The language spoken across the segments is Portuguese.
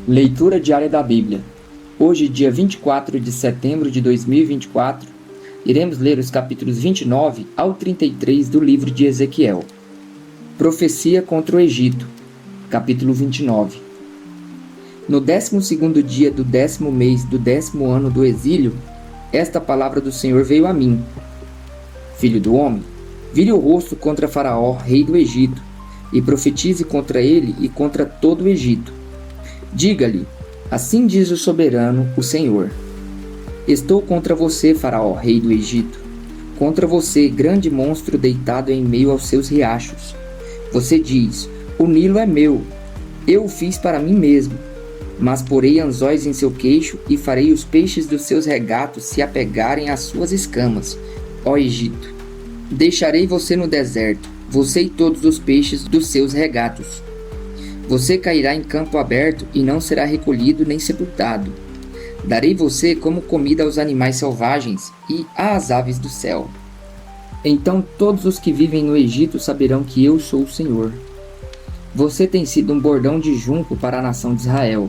Leitura diária da Bíblia. Hoje, dia 24 de setembro de 2024, iremos ler os capítulos 29 ao 33 do livro de Ezequiel. Profecia contra o Egito, capítulo 29. No 12º dia do 10º mês do 10º ano do exílio, esta palavra do Senhor veio a mim. Filho do homem, vire o rosto contra Faraó, rei do Egito, e profetize contra ele e contra todo o Egito. Diga-lhe, assim diz o soberano, o Senhor. Estou contra você, Faraó, rei do Egito, contra você, grande monstro deitado em meio aos seus riachos. Você diz, o Nilo é meu, eu o fiz para mim mesmo, mas porei anzóis em seu queixo e farei os peixes dos seus regatos se apegarem às suas escamas, ó Egito. Deixarei você no deserto, você e todos os peixes dos seus regatos. Você cairá em campo aberto e não será recolhido nem sepultado. Darei você como comida aos animais selvagens e às aves do céu. Então todos os que vivem no Egito saberão que eu sou o Senhor. Você tem sido um bordão de junco para a nação de Israel.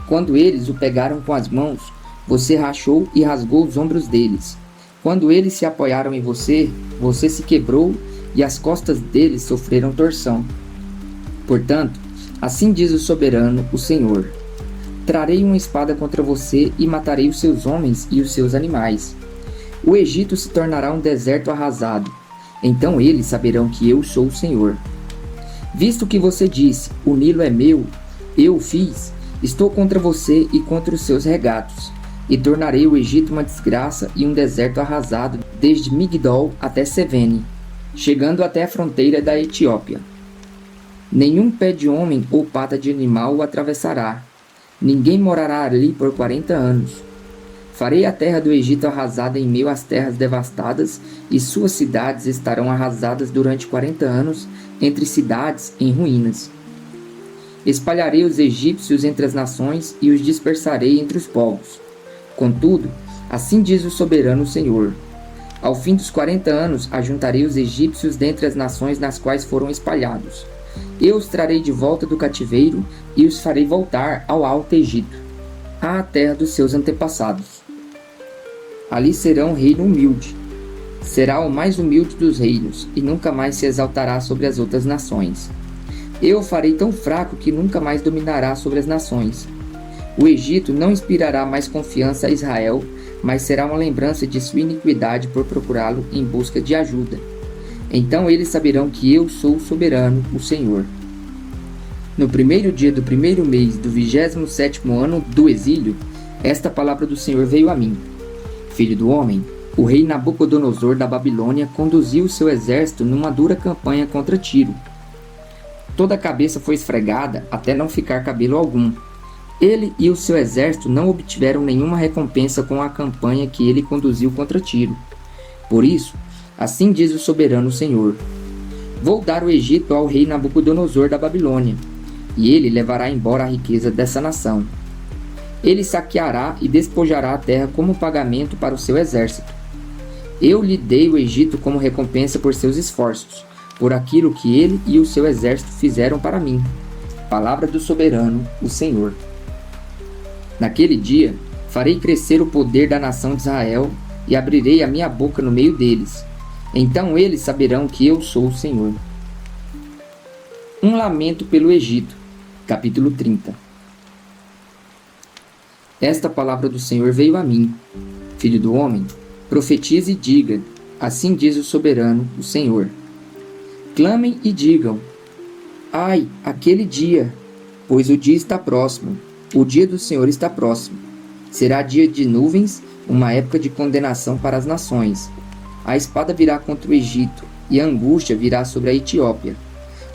Quando eles o pegaram com as mãos, você rachou e rasgou os ombros deles. Quando eles se apoiaram em você, você se quebrou e as costas deles sofreram torção. Portanto, assim diz o soberano, o Senhor. Trarei uma espada contra você e matarei os seus homens e os seus animais. O Egito se tornará um deserto arrasado. Então eles saberão que eu sou o Senhor. Visto que você disse, o Nilo é meu, eu o fiz, estou contra você e contra os seus regatos, e tornarei o Egito uma desgraça e um deserto arrasado desde Migdol até Sevene, chegando até a fronteira da Etiópia. Nenhum pé de homem ou pata de animal o atravessará. Ninguém morará ali por 40 anos. Farei a terra do Egito arrasada em meio às terras devastadas, e suas cidades estarão arrasadas durante 40 anos, entre cidades em ruínas. Espalharei os egípcios entre as nações e os dispersarei entre os povos. Contudo, assim diz o soberano Senhor: ao fim dos 40 anos ajuntarei os egípcios dentre as nações nas quais foram espalhados. Eu os trarei de volta do cativeiro e os farei voltar ao Alto Egito, à terra dos seus antepassados. Ali será um reino humilde. Será o mais humilde dos reinos e nunca mais se exaltará sobre as outras nações. Eu o farei tão fraco que nunca mais dominará sobre as nações. O Egito não inspirará mais confiança a Israel, mas será uma lembrança de sua iniquidade por procurá-lo em busca de ajuda. Então eles saberão que eu sou o soberano, o Senhor. No primeiro dia do primeiro mês do 27º ano do exílio, esta palavra do Senhor veio a mim. Filho do homem, o rei Nabucodonosor da Babilônia conduziu o seu exército numa dura campanha contra Tiro. Toda a cabeça foi esfregada até não ficar cabelo algum. Ele e o seu exército não obtiveram nenhuma recompensa com a campanha que ele conduziu contra Tiro. Por isso, assim diz o soberano Senhor: vou dar o Egito ao rei Nabucodonosor da Babilônia, e ele levará embora a riqueza dessa nação. Ele saqueará e despojará a terra como pagamento para o seu exército. Eu lhe dei o Egito como recompensa por seus esforços, por aquilo que ele e o seu exército fizeram para mim. Palavra do soberano, o Senhor. Naquele dia, farei crescer o poder da nação de Israel e abrirei a minha boca no meio deles. Então eles saberão que eu sou o Senhor. Um lamento pelo Egito, capítulo 30. Esta palavra do Senhor veio a mim. Filho do homem, profetize e diga, assim diz o soberano, o Senhor. Clamem e digam, ai, aquele dia, pois o dia está próximo, o dia do Senhor está próximo. Será dia de nuvens, uma época de condenação para as nações. A espada virá contra o Egito, e a angústia virá sobre a Etiópia.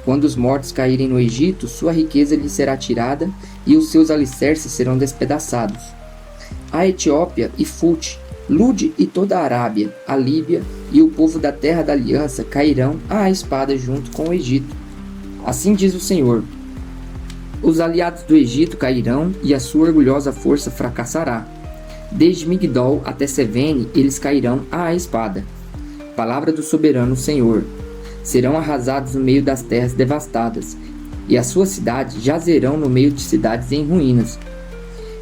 Quando os mortos caírem no Egito, sua riqueza lhe será tirada, e os seus alicerces serão despedaçados. A Etiópia e Fute, Lude e toda a Arábia, a Líbia e o povo da terra da aliança cairão à espada junto com o Egito. Assim diz o Senhor: os aliados do Egito cairão e a sua orgulhosa força fracassará. Desde Migdol até Sevene eles cairão à espada. Palavra do soberano Senhor: serão arrasados no meio das terras devastadas, e as suas cidades jazerão no meio de cidades em ruínas.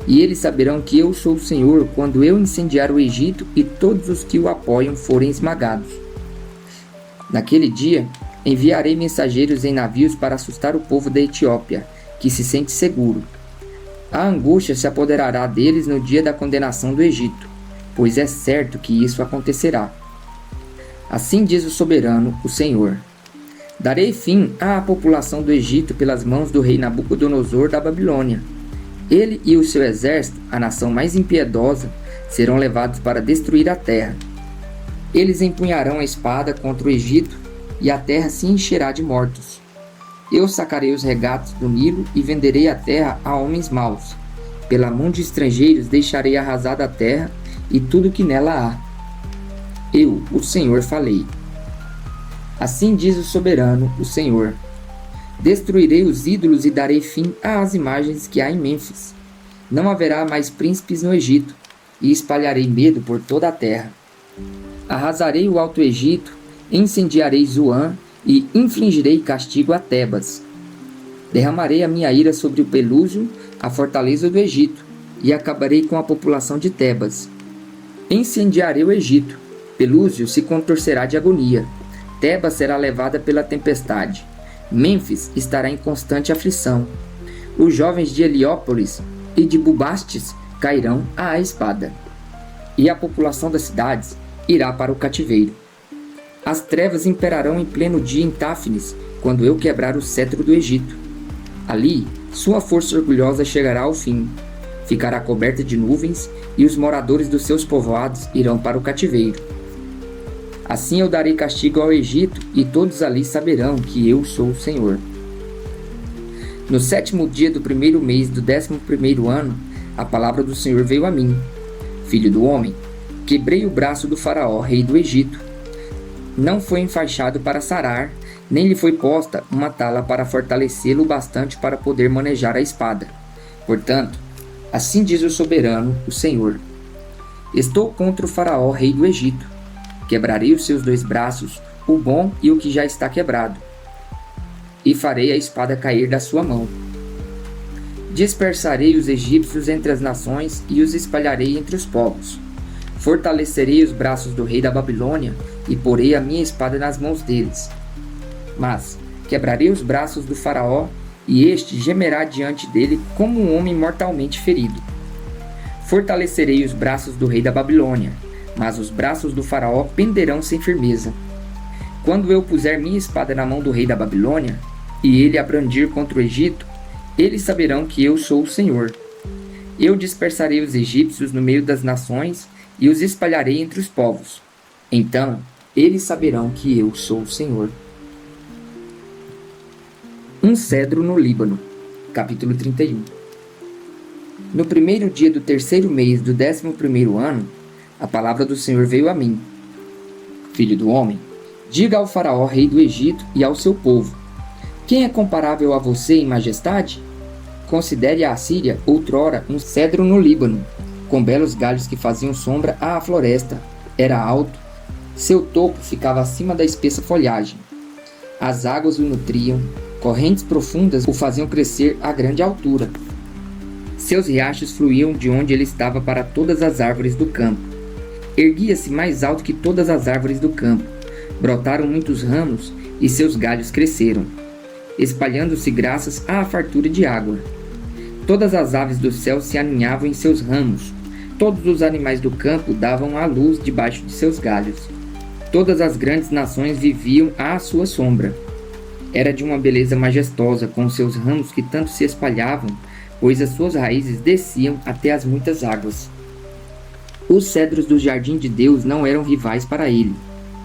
E eles saberão que eu sou o Senhor quando eu incendiar o Egito e todos os que o apoiam forem esmagados. Naquele dia, enviarei mensageiros em navios para assustar o povo da Etiópia, que se sente seguro. A angústia se apoderará deles no dia da condenação do Egito, pois é certo que isso acontecerá. Assim diz o soberano, o Senhor. Darei fim à população do Egito pelas mãos do rei Nabucodonosor da Babilônia. Ele e o seu exército, a nação mais impiedosa, serão levados para destruir a terra. Eles empunharão a espada contra o Egito e a terra se encherá de mortos. Eu sacarei os regatos do Nilo e venderei a terra a homens maus. Pela mão de estrangeiros deixarei arrasada a terra e tudo que nela há. Eu, o Senhor, falei. Assim diz o soberano, o Senhor. Destruirei os ídolos e darei fim às imagens que há em Mênfis. Não haverá mais príncipes no Egito, e espalharei medo por toda a terra. Arrasarei o Alto Egito, incendiarei Zoan e infligirei castigo a Tebas. Derramarei a minha ira sobre o Pelúsio, a fortaleza do Egito, e acabarei com a população de Tebas. Incendiarei o Egito. Pelúsio se contorcerá de agonia. Tebas será levada pela tempestade. Mênfis estará em constante aflição. Os jovens de Heliópolis e de Bubastes cairão à espada. E a população das cidades irá para o cativeiro. As trevas imperarão em pleno dia em Táfnis, quando eu quebrar o cetro do Egito. Ali, sua força orgulhosa chegará ao fim. Ficará coberta de nuvens, e os moradores dos seus povoados irão para o cativeiro. Assim eu darei castigo ao Egito, e todos ali saberão que eu sou o Senhor. No 7º dia do 1º mês do 11º ano, a palavra do Senhor veio a mim. Filho do homem, quebrei o braço do faraó, rei do Egito. Não foi enfaixado para sarar, nem lhe foi posta uma tala para fortalecê-lo bastante para poder manejar a espada. Portanto, assim diz o soberano, o Senhor. Estou contra o faraó, rei do Egito. Quebrarei os seus 2 braços, o bom e o que já está quebrado, e farei a espada cair da sua mão. Dispersarei os egípcios entre as nações e os espalharei entre os povos. Fortalecerei os braços do rei da Babilônia e porei a minha espada nas mãos deles. Mas quebrarei os braços do faraó e este gemerá diante dele como um homem mortalmente ferido. Fortalecerei os braços do rei da Babilônia, mas os braços do faraó penderão sem firmeza. Quando eu puser minha espada na mão do rei da Babilônia, e ele a brandir contra o Egito, eles saberão que eu sou o Senhor. Eu dispersarei os egípcios no meio das nações e os espalharei entre os povos. Então, eles saberão que eu sou o Senhor. Um cedro no Líbano. Capítulo 31. No 1º dia do 3º mês do 11º ano, a palavra do Senhor veio a mim. Filho do homem, diga ao faraó, rei do Egito, e ao seu povo: quem é comparável a você em majestade? Considere a Assíria outrora um cedro no Líbano, com belos galhos que faziam sombra à floresta. Era alto, seu topo ficava acima da espessa folhagem. As águas o nutriam, correntes profundas o faziam crescer a grande altura. Seus riachos fluíam de onde ele estava para todas as árvores do campo. Erguia-se mais alto que todas as árvores do campo. Brotaram muitos ramos e seus galhos cresceram, espalhando-se graças à fartura de água. Todas as aves do céu se aninhavam em seus ramos. Todos os animais do campo davam à luz debaixo de seus galhos. Todas as grandes nações viviam à sua sombra. Era de uma beleza majestosa, com seus ramos que tanto se espalhavam, pois as suas raízes desciam até as muitas águas. Os cedros do jardim de Deus não eram rivais para ele.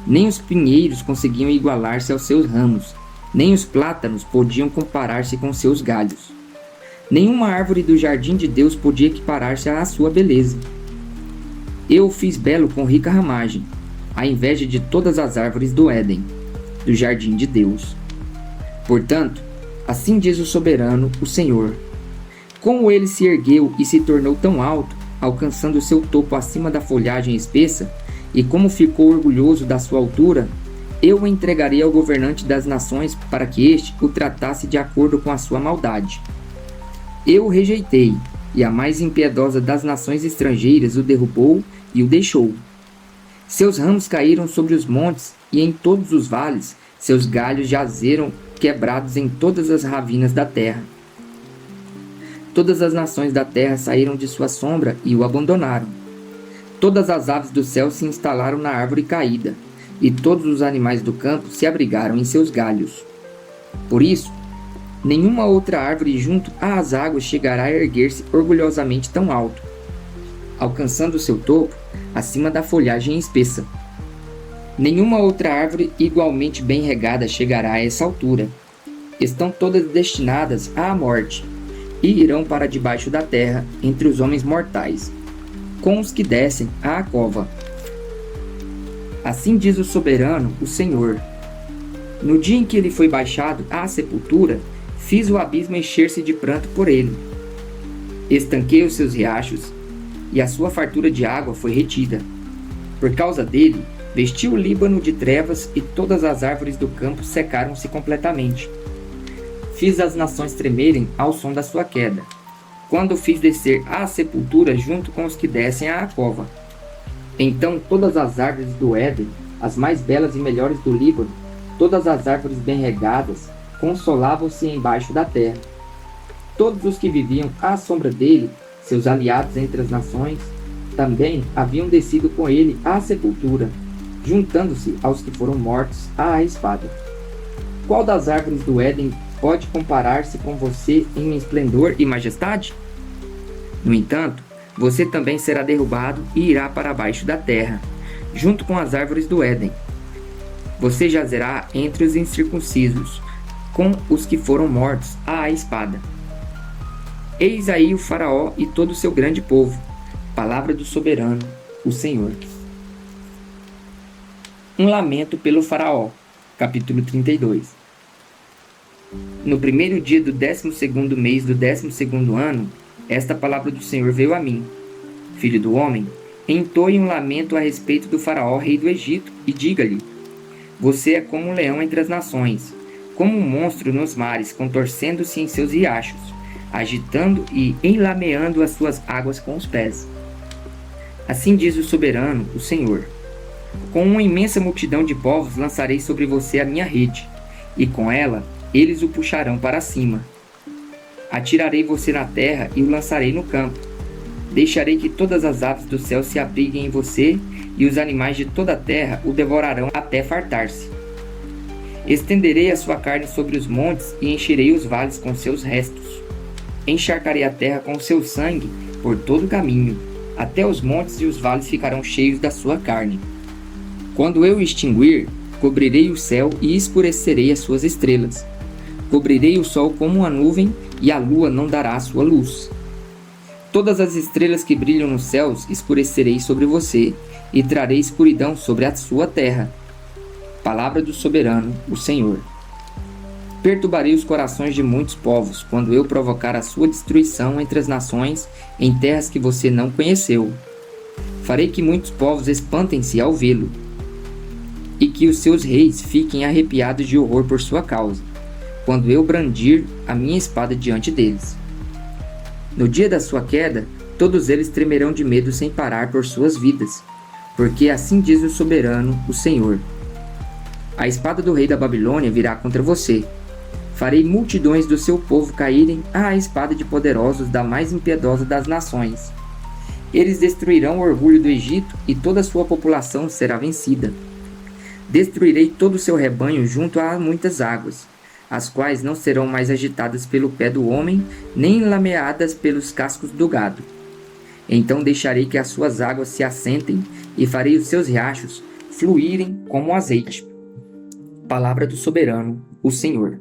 Nem os pinheiros conseguiam igualar-se aos seus ramos, nem os plátanos podiam comparar-se com seus galhos. Nenhuma árvore do jardim de Deus podia equiparar-se à sua beleza. Eu o fiz belo com rica ramagem, à inveja de todas as árvores do Éden, do jardim de Deus. Portanto, assim diz o soberano, o Senhor: como ele se ergueu e se tornou tão alto, alcançando seu topo acima da folhagem espessa, e como ficou orgulhoso da sua altura, Eu o entregarei ao governante das nações para que este o tratasse de acordo com a sua maldade. Eu o rejeitei, e a mais impiedosa das nações estrangeiras o derrubou e o deixou. Seus ramos caíram sobre os montes e em todos os vales, seus galhos jazeram quebrados em todas as ravinas da terra. Todas as nações da terra saíram de sua sombra e o abandonaram. Todas as aves do céu se instalaram na árvore caída, e todos os animais do campo se abrigaram em seus galhos. Por isso, nenhuma outra árvore junto às águas chegará a erguer-se orgulhosamente tão alto, alcançando seu topo acima da folhagem espessa. Nenhuma outra árvore igualmente bem regada chegará a essa altura. Estão todas destinadas à morte, e irão para debaixo da terra entre os homens mortais, com os que descem à cova. Assim diz o soberano, o Senhor. No dia em que ele foi baixado à sepultura, fiz o abismo encher-se de pranto por ele. Estanquei os seus riachos, e a sua fartura de água foi retida. Por causa dele, vesti o Líbano de trevas e todas as árvores do campo secaram-se completamente. Fiz as nações tremerem ao som da sua queda, quando fiz descer à sepultura junto com os que descem à cova. Então todas as árvores do Éden, as mais belas e melhores do Líbano, todas as árvores bem regadas, consolavam-se embaixo da terra. Todos os que viviam à sombra dele, seus aliados entre as nações, também haviam descido com ele à sepultura, juntando-se aos que foram mortos à espada. Qual das árvores do Éden pode comparar-se com você em esplendor e majestade? No entanto, você também será derrubado e irá para baixo da terra, junto com as árvores do Éden. Você jazerá entre os incircuncisos, com os que foram mortos à espada. Eis aí o faraó e todo o seu grande povo. Palavra do soberano, o Senhor. Um lamento pelo faraó. Capítulo 32. No primeiro dia do 12º mês do 12º ano, esta palavra do Senhor veio a mim. Filho do homem, entoe um lamento a respeito do faraó, rei do Egito, e diga-lhe: você é como um leão entre as nações, como um monstro nos mares, contorcendo-se em seus riachos, agitando e enlameando as suas águas com os pés. Assim diz o soberano, o Senhor: com uma imensa multidão de povos lançarei sobre você a minha rede, e com ela eles o puxarão para cima. Atirarei você na terra e o lançarei no campo. Deixarei que todas as aves do céu se abriguem em você, e os animais de toda a terra o devorarão até fartar-se. Estenderei a sua carne sobre os montes e encherei os vales com seus restos. Encharcarei a terra com seu sangue por todo o caminho, até os montes e os vales ficarão cheios da sua carne. Quando eu o extinguir, cobrirei o céu e escurecerei as suas estrelas. Cobrirei o sol como uma nuvem, e a lua não dará a sua luz. Todas as estrelas que brilham nos céus escurecerei sobre você, e trarei escuridão sobre a sua terra. Palavra do soberano, o Senhor. Perturbarei os corações de muitos povos, quando eu provocar a sua destruição entre as nações, em terras que você não conheceu. Farei que muitos povos espantem-se ao vê-lo, e que os seus reis fiquem arrepiados de horror por sua causa, quando eu brandir a minha espada diante deles. No dia da sua queda, todos eles tremerão de medo sem parar por suas vidas, porque assim diz o soberano, o Senhor: a espada do rei da Babilônia virá contra você. Farei multidões do seu povo caírem à espada de poderosos da mais impiedosa das nações. Eles destruirão o orgulho do Egito e toda a sua população será vencida. Destruirei todo o seu rebanho junto a muitas águas, as quais não serão mais agitadas pelo pé do homem, nem lameadas pelos cascos do gado. Então deixarei que as suas águas se assentem e farei os seus riachos fluírem como azeite. Palavra do soberano, o Senhor.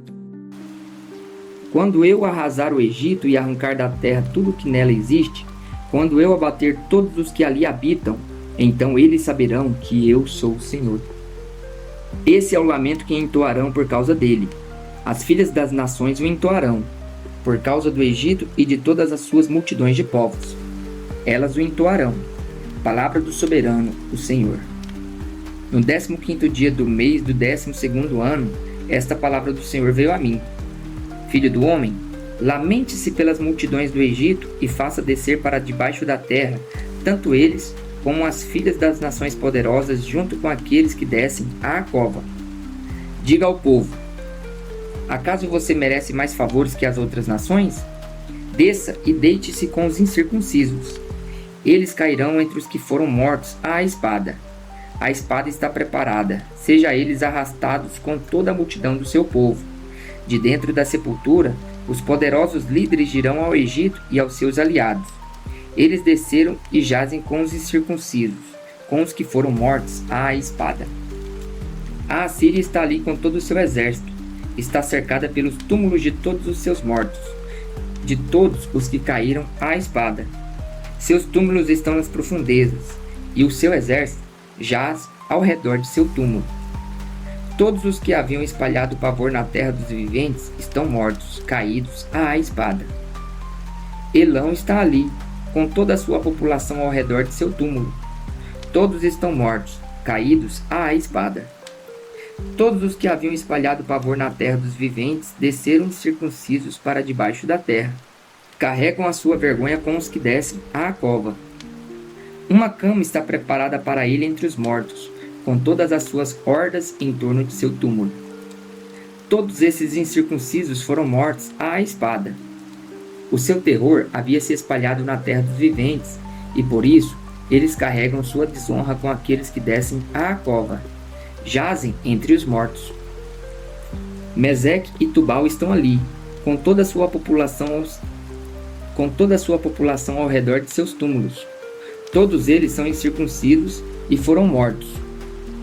Quando eu arrasar o Egito e arrancar da terra tudo que nela existe, quando eu abater todos os que ali habitam, então eles saberão que eu sou o Senhor. Esse é o lamento que entoarão por causa dele. As filhas das nações o entoarão, por causa do Egito e de todas as suas multidões de povos. Elas o entoarão. Palavra do soberano, o Senhor. No 15º dia do mês do 12º ano, esta palavra do Senhor veio a mim. Filho do homem, lamente-se pelas multidões do Egito e faça descer para debaixo da terra, tanto eles como as filhas das nações poderosas, junto com aqueles que descem à cova. Diga ao povo: acaso você merece mais favores que as outras nações? Desça e deite-se com os incircuncisos. Eles cairão entre os que foram mortos à espada. A espada está preparada, seja eles arrastados com toda a multidão do seu povo. De dentro da sepultura, os poderosos líderes dirão ao Egito e aos seus aliados: eles desceram e jazem com os incircuncisos, com os que foram mortos à espada. A Assíria está ali com todo o seu exército, está cercada pelos túmulos de todos os seus mortos, de todos os que caíram à espada. Seus túmulos estão nas profundezas, e o seu exército jaz ao redor de seu túmulo. Todos os que haviam espalhado pavor na terra dos viventes estão mortos, caídos à espada. Elão está ali, com toda a sua população ao redor de seu túmulo. Todos estão mortos, caídos à espada. Todos os que haviam espalhado pavor na terra dos viventes desceram circuncisos para debaixo da terra. Carregam a sua vergonha com os que descem à cova. Uma cama está preparada para ele entre os mortos, com todas as suas hordas em torno de seu túmulo. Todos esses incircuncisos foram mortos à espada. O seu terror havia se espalhado na terra dos viventes, e por isso eles carregam sua desonra com aqueles que descem à cova. Jazem entre os mortos. Meseque e Tubal estão ali, com toda a sua população ao redor de seus túmulos. Todos eles são incircuncisos e foram mortos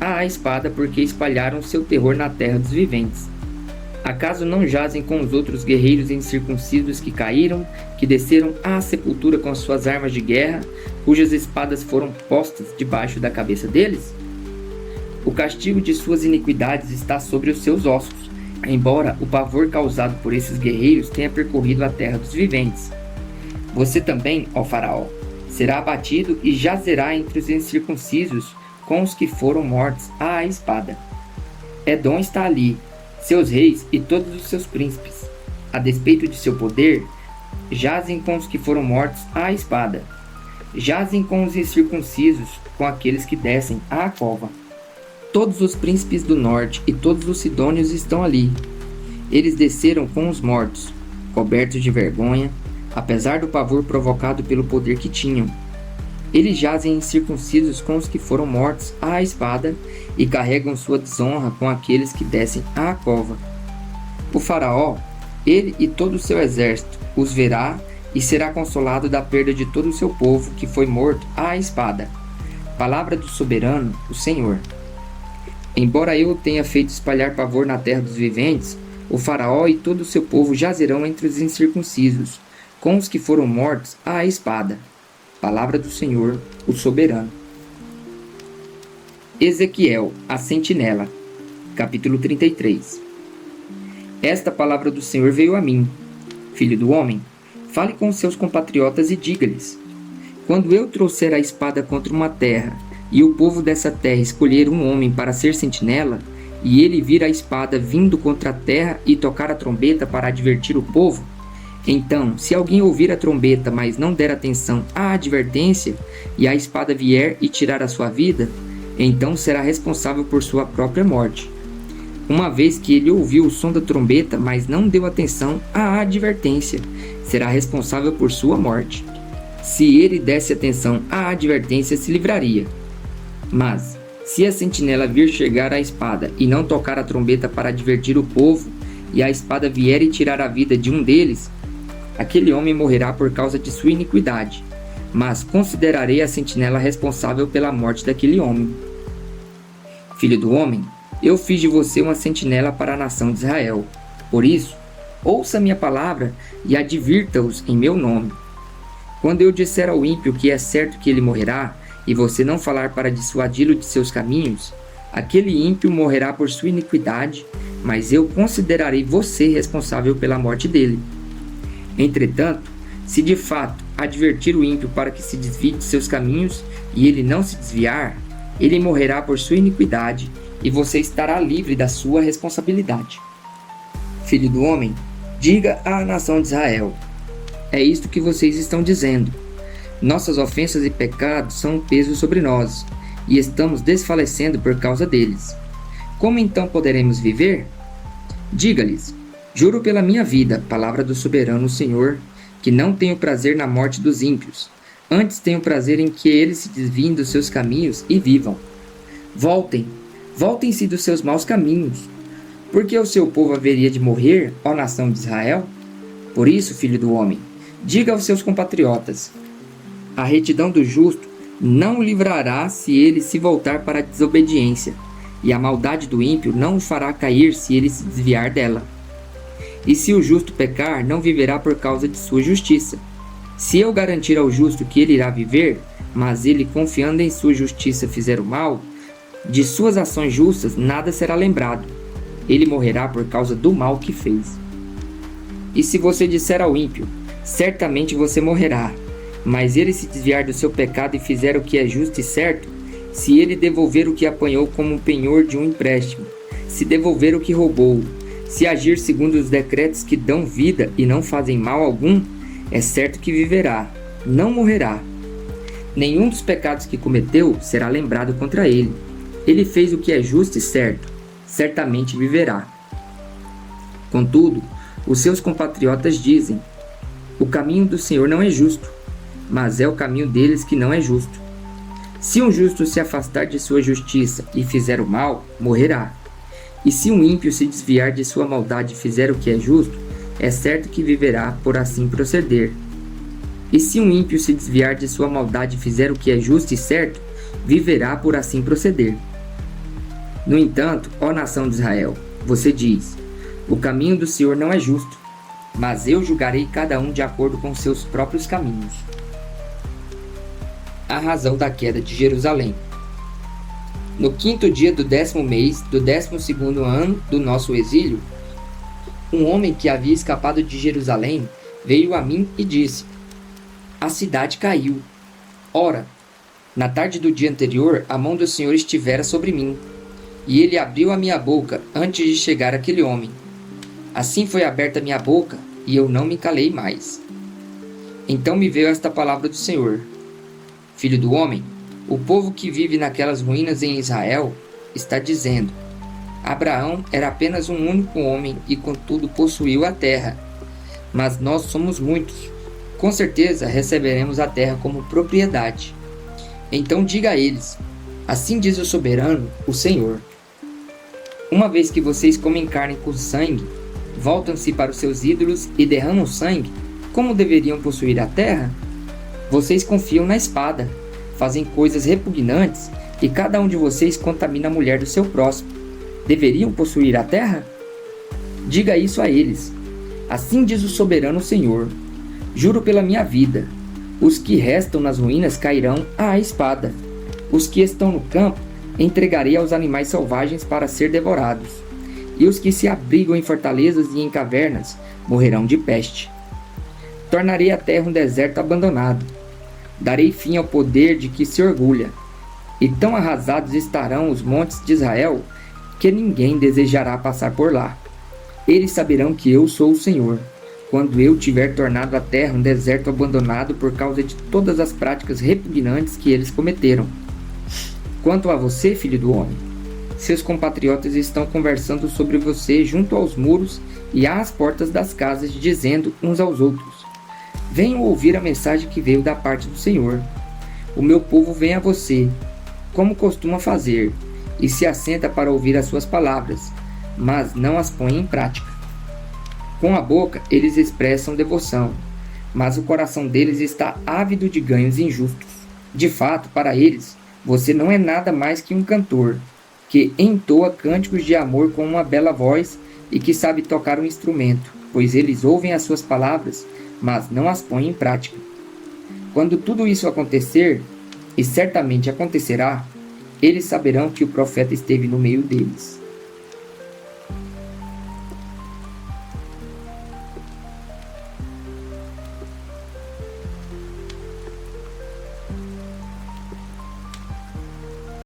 à espada, porque espalharam seu terror na terra dos viventes. Acaso não jazem com os outros guerreiros incircuncisos que caíram, que desceram à sepultura com suas armas de guerra, cujas espadas foram postas debaixo da cabeça deles? O castigo de suas iniquidades está sobre os seus ossos, embora o pavor causado por esses guerreiros tenha percorrido a terra dos viventes. Você também, ó Faraó, será abatido e jazerá entre os incircuncisos com os que foram mortos à espada. Edom está ali, seus reis e todos os seus príncipes. A despeito de seu poder, jazem com os que foram mortos à espada. Jazem com os incircuncisos, com aqueles que descem à cova. Todos os príncipes do norte e todos os sidônios estão ali. Eles desceram com os mortos, cobertos de vergonha, apesar do pavor provocado pelo poder que tinham. Eles jazem incircuncisos com os que foram mortos à espada e carregam sua desonra com aqueles que descem à cova. O Faraó, ele e todo o seu exército, os verá e será consolado da perda de todo o seu povo que foi morto à espada. Palavra do soberano, o Senhor. Embora eu tenha feito espalhar pavor na terra dos viventes, o Faraó e todo o seu povo jazerão entre os incircuncisos, com os que foram mortos à espada. Palavra do Senhor, o soberano. Ezequiel, a sentinela. Capítulo 33. Esta palavra do Senhor veio a mim. Filho do homem, fale com seus compatriotas e diga-lhes: quando eu trouxer a espada contra uma terra, e o povo dessa terra escolher um homem para ser sentinela, e ele vir a espada vindo contra a terra e tocar a trombeta para advertir o povo, então, se alguém ouvir a trombeta, mas não der atenção à advertência, e a espada vier e tirar a sua vida, então será responsável por sua própria morte. Uma vez que ele ouviu o som da trombeta, mas não deu atenção à advertência, será responsável por sua morte. Se ele desse atenção à advertência, se livraria. Mas, se a sentinela vir chegar à espada e não tocar a trombeta para advertir o povo, e a espada vier e tirar a vida de um deles, aquele homem morrerá por causa de sua iniquidade, mas considerarei a sentinela responsável pela morte daquele homem. Filho do homem, eu fiz de você uma sentinela para a nação de Israel. Por isso, ouça minha palavra e advirta-os em meu nome. Quando eu disser ao ímpio que é certo que ele morrerá, e você não falar para dissuadi-lo de seus caminhos, aquele ímpio morrerá por sua iniquidade, mas eu considerarei você responsável pela morte dele. Entretanto, se de fato advertir o ímpio para que se desvie de seus caminhos, e ele não se desviar, Ele morrerá por sua iniquidade, e você estará livre da sua responsabilidade. Filho do homem, diga à nação de Israel: é isto que vocês estão dizendo. Nossas ofensas e pecados são um peso sobre nós, e estamos desfalecendo por causa deles. Como então poderemos viver? Diga-lhes: juro pela minha vida, palavra do soberano Senhor, que não tenho prazer na morte dos ímpios. Antes tenho prazer em que eles se desviem dos seus caminhos e vivam. Voltem-se dos seus maus caminhos. Por que o seu povo haveria de morrer, ó nação de Israel? Por isso, filho do homem, diga aos seus compatriotas: a retidão do justo não o livrará se ele se voltar para a desobediência, e a maldade do ímpio não o fará cair se ele se desviar dela. E se o justo pecar, não viverá por causa de sua justiça. Se eu garantir ao justo que ele irá viver, mas ele, confiando em sua justiça, fizer o mal, de suas ações justas nada será lembrado. Ele morrerá por causa do mal que fez. E se você disser ao ímpio: certamente você morrerá, mas ele se desviar do seu pecado e fizer o que é justo e certo, se ele devolver o que apanhou como um penhor de um empréstimo, se devolver o que roubou, se agir segundo os decretos que dão vida e não fazem mal algum, é certo que viverá, não morrerá. Nenhum dos pecados que cometeu será lembrado contra ele. Ele fez o que é justo e certo, certamente viverá. Contudo, os seus compatriotas dizem: o caminho do Senhor não é justo, mas é o caminho deles que não é justo. Se um justo se afastar de sua justiça e fizer o mal, morrerá. E se um ímpio se desviar de sua maldade e fizer o que é justo, é certo que viverá por assim proceder. E se um ímpio se desviar de sua maldade e fizer o que é justo e certo, viverá por assim proceder. No entanto, ó nação de Israel, você diz: o caminho do Senhor não é justo, mas eu julgarei cada um de acordo com seus próprios caminhos. A razão da queda de Jerusalém. No 5º dia do 10º mês do 12º ano do nosso exílio, um homem que havia escapado de Jerusalém veio a mim e disse: a cidade caiu. Ora, na tarde do dia anterior, a mão do Senhor estivera sobre mim, e ele abriu a minha boca antes de chegar aquele homem. Assim foi aberta minha boca, e eu não me calei mais. Então me veio esta palavra do Senhor: filho do homem, o povo que vive naquelas ruínas em Israel está dizendo: Abraão era apenas um único homem e contudo possuiu a terra. Mas nós somos muitos. Com certeza receberemos a terra como propriedade. Então diga a eles: assim diz o soberano, o Senhor: uma vez que vocês comem carne com sangue, voltam-se para os seus ídolos e derramam sangue, como deveriam possuir a terra? Vocês confiam na espada, fazem coisas repugnantes e cada um de vocês contamina a mulher do seu próximo. Deveriam possuir a terra? Diga isso a eles: assim diz o soberano Senhor: juro pela minha vida, os que restam nas ruínas cairão à espada. Os que estão no campo entregarei aos animais selvagens para ser devorados. E os que se abrigam em fortalezas e em cavernas morrerão de peste. Tornarei a terra um deserto abandonado. Darei fim ao poder de que se orgulha. E tão arrasados estarão os montes de Israel que ninguém desejará passar por lá. Eles saberão que eu sou o Senhor, quando eu tiver tornado a terra um deserto abandonado por causa de todas as práticas repugnantes que eles cometeram. Quanto a você, filho do homem, seus compatriotas estão conversando sobre você junto aos muros e às portas das casas, dizendo uns aos outros: venham ouvir a mensagem que veio da parte do Senhor. O meu povo vem a você, como costuma fazer, e se assenta para ouvir as suas palavras, mas não as põe em prática. Com a boca eles expressam devoção, mas o coração deles está ávido de ganhos injustos. De fato, para eles, você não é nada mais que um cantor, que entoa cânticos de amor com uma bela voz e que sabe tocar um instrumento, pois eles ouvem as suas palavras, mas não as põem em prática. Quando tudo isso acontecer, e certamente acontecerá, eles saberão que o profeta esteve no meio deles.